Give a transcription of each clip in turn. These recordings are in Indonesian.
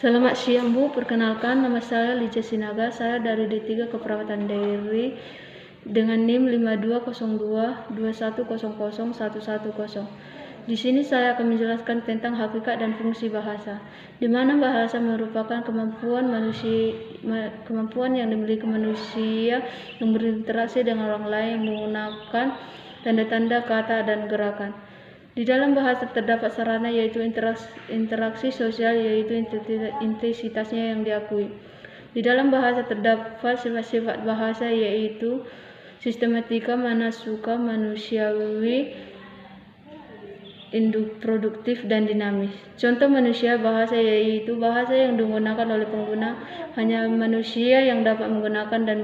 Selamat siang Bu, perkenalkan nama saya Liza Sinaga, saya dari D3 Keperawatan Dairy dengan NIM 520221001110. Di sini saya akan menjelaskan tentang hakikat dan fungsi bahasa, di mana bahasa merupakan kemampuan yang dimiliki manusia yang berinteraksi dengan orang lain menggunakan tanda-tanda, kata, dan gerakan. Di dalam bahasa terdapat sarana yaitu interaksi sosial, yaitu intensitasnya yang diakui. Di dalam bahasa terdapat sifat-sifat bahasa yaitu sistematika, manasuka, manusiawi, produktif, dan dinamis. Contoh manusia bahasa yaitu bahasa yang digunakan oleh pengguna, hanya manusia yang dapat menggunakan dan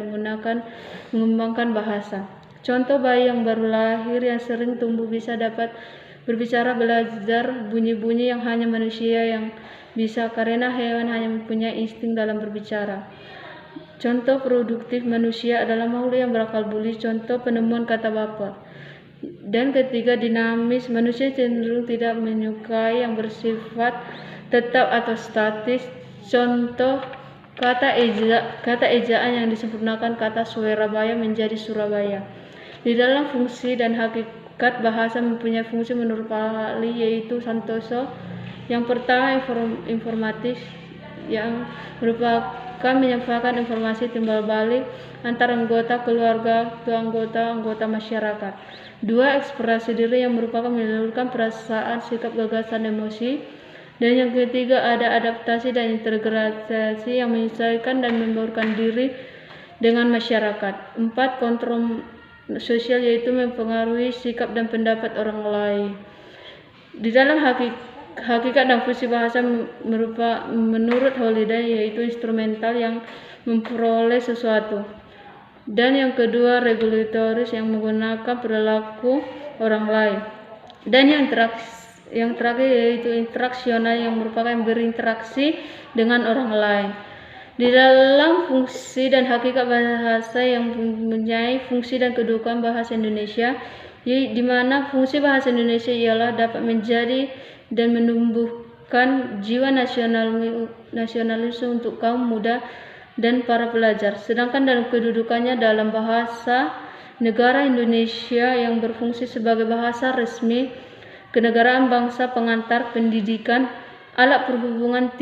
mengembangkan bahasa. Contoh bayi yang baru lahir yang sering tumbuh bisa dapat berbicara, belajar bunyi-bunyi yang hanya manusia yang bisa, karena hewan hanya mempunyai insting dalam berbicara. Contoh produktif manusia adalah makhluk yang berakal budi, contoh penemuan kata bapa. Dan ketiga, dinamis, manusia cenderung tidak menyukai yang bersifat tetap atau statis. Contoh kata ejaan yang disempurnakan kata Surabaya menjadi Surabaya. Di dalam fungsi dan hakikat bahasa mempunyai fungsi menurut Pak ahli yaitu Santoso. Yang pertama, informatif, yang merupakan menyampaikan informasi timbal balik antara anggota keluarga ke anggota masyarakat. Dua, ekspresi diri yang merupakan menyalurkan perasaan, sikap, gagasan, emosi. Dan yang ketiga, ada adaptasi dan integrasi yang menyesuaikan dan membaurkan diri dengan masyarakat. 4, kontrol sosial yaitu mempengaruhi sikap dan pendapat orang lain. Di dalam hakikat dan fungsi bahasa menurut Holiday yaitu instrumental yang memperoleh sesuatu. Dan yang kedua, regulatoris yang menggunakan perilaku orang lain. Dan yang terakhir yaitu interaksional yang merupakan berinteraksi dengan orang lain. Di dalam fungsi dan hakikat bahasa yang mempunyai fungsi dan kedudukan bahasa Indonesia, di mana fungsi bahasa Indonesia ialah dapat menjadi dan menumbuhkan jiwa nasionalisme untuk kaum muda dan para pelajar. Sedangkan dalam kedudukannya dalam bahasa negara Indonesia yang berfungsi sebagai bahasa resmi, kenegaraan bangsa, pengantar pendidikan, alat perhubungan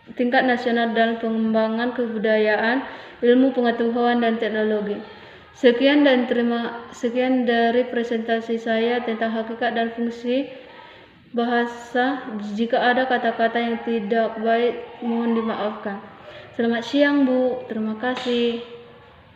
tingkat nasional dan pengembangan kebudayaan, ilmu pengetahuan dan teknologi. Sekian dari presentasi saya tentang hakikat dan fungsi bahasa. Jika ada kata-kata yang tidak baik, mohon dimaafkan. Selamat siang Bu, terima kasih.